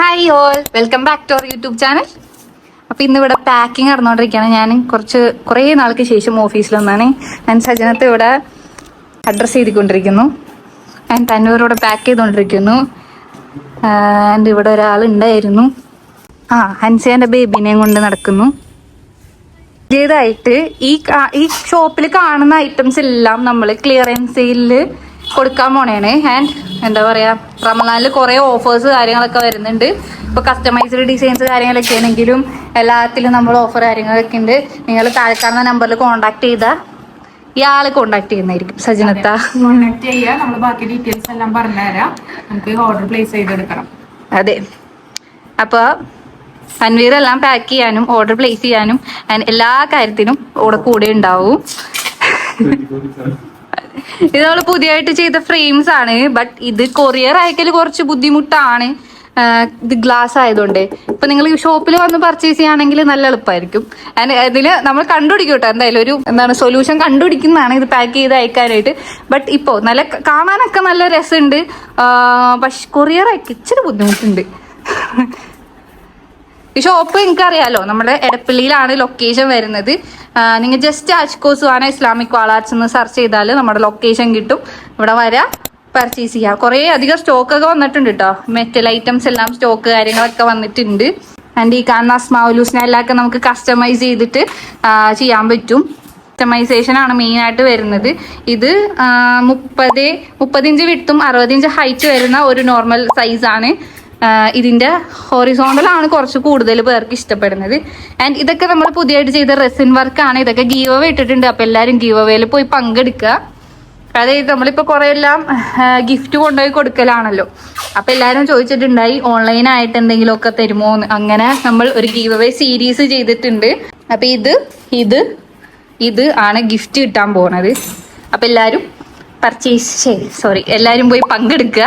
Hi all, welcome back to our YouTube channel. അപ്പൊ ഇന്നിവിടെ packing നടന്നുകൊണ്ടിരിക്കുകയാണ്. ഞാൻ കുറേ നാൾക്ക് ശേഷം ഓഫീസിൽ വന്നാണ്. ഞാൻ സജനത്ത് ഇവിടെ അഡ്രസ്സ് ചെയ്തുകൊണ്ടിരിക്കുന്നു. ഞാൻ തന്നൂരിവിടെ പാക്ക് ചെയ്തുകൊണ്ടിരിക്കുന്നു. എൻ്റെ ഇവിടെ ഒരാളുണ്ടായിരുന്നു. ഹൻസിയാൻ്റെ ബേബിനെയും കൊണ്ട് നടക്കുന്നു. പുതിയതായിട്ട് ഈ ഷോപ്പിൽ കാണുന്ന ഐറ്റംസ് എല്ലാം നമ്മൾ ക്ലിയറൻസ് സെയിലില് കൊടുക്കാൻ പോണേണ്. ആൻഡ് എന്താ പറയാ, റമദാനിൽ കുറെ ഓഫേഴ്സ് കാര്യങ്ങളൊക്കെ വരുന്നുണ്ട്. ഇപ്പൊ കസ്റ്റമൈസ്ഡ് ഡിസൈൻസ് കാര്യങ്ങളൊക്കെ ആണെങ്കിലും എല്ലാത്തിലും നമ്മൾ ഓഫർ കാര്യങ്ങളൊക്കെ ഉണ്ട്. നിങ്ങൾ താഴെക്കാണുന്ന നമ്പറിൽ കോൺടാക്ട് ചെയ്താൽ ഇയാള് കോൺടാക്ട് ചെയ്യുന്നതായിരിക്കും. സജനത്ത കോൺടാക്ട് ചെയ്യുക, നമ്മൾ ബാക്കി ഡീറ്റെയിൽസ് എല്ലാം പറഞ്ഞുതരാം. നമുക്ക് ഓർഡർ പ്ലേസ് ചെയ്തെടുക്കണം. അതെ, അപ്പൊ അൻവീർ എല്ലാം പാക്ക് ചെയ്യാനും ഓർഡർ പ്ലേസ് ചെയ്യാനും എല്ലാ കാര്യത്തിനും കൂടെ ഉണ്ടാവും. ഇത് നമ്മൾ പുതിയതായിട്ട് ചെയ്ത ഫ്രെയിംസ് ആണ്. ബട്ട് ഇത് കൊറിയർ അയക്കൽ കുറച്ച് ബുദ്ധിമുട്ടാണ്. ഇത് ഗ്ലാസ് ആയതുകൊണ്ട് ഇപ്പൊ നിങ്ങൾ ഈ ഷോപ്പിൽ വന്ന് പർച്ചേസ് ചെയ്യുകയാണെങ്കിൽ നല്ല എളുപ്പമായിരിക്കും. ഇതില് നമ്മൾ കണ്ടുപിടിക്കും കേട്ടോ, എന്തായാലും ഒരു സൊല്യൂഷൻ കണ്ടുപിടിക്കുന്നതാണ് ഇത് പാക്ക് ചെയ്ത് അയക്കാനായിട്ട്. ബട്ട് ഇപ്പോ നല്ല കാണാനൊക്കെ നല്ല രസമുണ്ട്. പക്ഷെ കൊറിയർ അയക്കാൻ ഇച്ചിരി ബുദ്ധിമുട്ടുണ്ട്. ഈ ഷോപ്പ് എനിക്കറിയാലോ, നമ്മുടെ എടപ്പള്ളിയിലാണ് ലൊക്കേഷൻ വരുന്നത്. നിങ്ങൾ ജസ്റ്റ് അജ്കോ സുഹാന ഇസ്ലാമിക് വാളാർട്സ് എന്ന് സെർച്ച് ചെയ്താൽ നമ്മുടെ ലൊക്കേഷൻ കിട്ടും. ഇവിടെ വരാം, പർച്ചേസ് ചെയ്യാം. കുറേ അധികം സ്റ്റോക്കൊക്കെ വന്നിട്ടുണ്ട് കേട്ടോ. മെറ്റൽ ഐറ്റംസ് എല്ലാം സ്റ്റോക്ക് കാര്യങ്ങളൊക്കെ വന്നിട്ടുണ്ട്. ആൻഡ് ഈ കാണുന്ന അസ്മാഉൽ എല്ലാമൊക്കെ നമുക്ക് കസ്റ്റമൈസ് ചെയ്തിട്ട് ചെയ്യാൻ പറ്റും. കസ്റ്റമൈസേഷൻ ആണ് മെയിൻ ആയിട്ട് വരുന്നത്. ഇത് 30 ഇഞ്ച് വിട്ടും 60 ഇഞ്ച് ഹൈറ്റ് വരുന്ന ഒരു നോർമൽ സൈസാണ്. ഇതിന്റെ ഹോറിസോണ്ടലാണ് കുറച്ച് കൂടുതൽ പേർക്ക് ഇഷ്ടപ്പെടുന്നത്. ആൻഡ് ഇതൊക്കെ നമ്മൾ പുതിയതായിട്ട് ചെയ്ത റെസിൻ വർക്കാണ്. ഇതൊക്കെ ഗീവ് അവേ ഇട്ടിട്ടുണ്ട്. അപ്പൊ എല്ലാവരും ഗീവ് അവേയിൽ പോയി പങ്കെടുക്കുക. അതായത് നമ്മളിപ്പോ കുറെ എല്ലാം ഗിഫ്റ്റ് കൊണ്ടുപോയി കൊടുക്കലാണല്ലോ. അപ്പൊ എല്ലാവരും ചോദിച്ചിട്ടുണ്ടായി ഓൺലൈനായിട്ട് എന്തെങ്കിലുമൊക്കെ തരുമോ എന്ന്. അങ്ങനെ നമ്മൾ ഒരു ഗീവ് അവേ സീരീസ് ചെയ്തിട്ടുണ്ട്. അപ്പൊ ഇത് ആണ് ഗിഫ്റ്റ് കിട്ടാൻ പോണത്. അപ്പൊ എല്ലാവരും എല്ലാവരും പോയി പങ്കെടുക്കുക.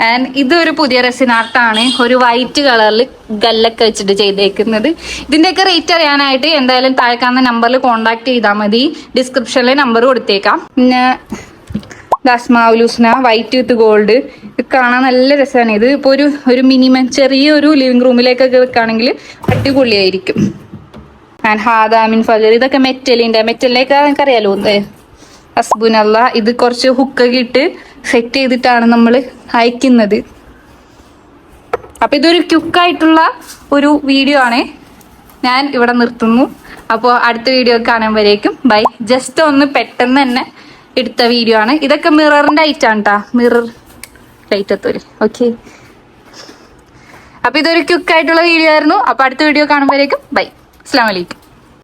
ആൻഡ് ഇതൊരു പുതിയ റെസിൻ ആർട്ടാണ്. ഒരു വൈറ്റ് കളറിൽ ഗല്ലൊക്കെ വെച്ചിട്ട് ചെയ്തേക്കുന്നത്. ഇതിന്റെയൊക്കെ റേറ്റ് അറിയാനായിട്ട് എന്തായാലും താഴെക്കാവുന്ന നമ്പറിൽ കോൺടാക്ട് ചെയ്താൽ മതി. ഡിസ്ക്രിപ്ഷനിൽ നമ്പർ കൊടുത്തേക്കാം. പിന്നെ അസ്മാഉൽ ഹുസ്ന വൈറ്റ് വിത്ത് ഗോൾഡ്, ഇത് കാണാൻ നല്ല രസമാണ്. ഇത് ഇപ്പൊ ഒരു മിനിമം ചെറിയൊരു ലിവിംഗ് റൂമിലേക്കൊക്കെ വെക്കുകയാണെങ്കിൽ അടിപൊളിയായിരിക്കും. ആൻഡ് ഹാദാമിൻ ഫജർ, ഇതൊക്കെ മെറ്റലിലേക്ക് എനിക്കറിയാലോ. ഹസ്ബുനല്ല, ഇത് കുറച്ച് ഹുക്കൊക്കെ ഇട്ട് സെറ്റ് ചെയ്തിട്ടാണ് നമ്മൾ അയക്കുന്നത്. അപ്പൊ ഇതൊരു ക്വിക്കായിട്ടുള്ള ഒരു വീഡിയോ ആണ്. ഞാൻ ഇവിടെ നിർത്തുന്നു. അപ്പോൾ അടുത്ത വീഡിയോ കാണുമ്പോഴേക്കും ബൈ. ജസ്റ്റ് ഒന്ന് പെട്ടെന്ന് തന്നെ എടുത്ത വീഡിയോ ആണ്. ഇതൊക്കെ മിററിന്റെ ഐറ്റാണ് കേട്ടോ. Mirror light എത്തൂര്. ഓക്കെ, അപ്പൊ ഇതൊരു ക്വിക്കായിട്ടുള്ള വീഡിയോ ആയിരുന്നു. അപ്പൊ അടുത്ത വീഡിയോ കാണുമ്പോഴേക്കും ബൈ. അസ്സലാമു അലൈക്കും.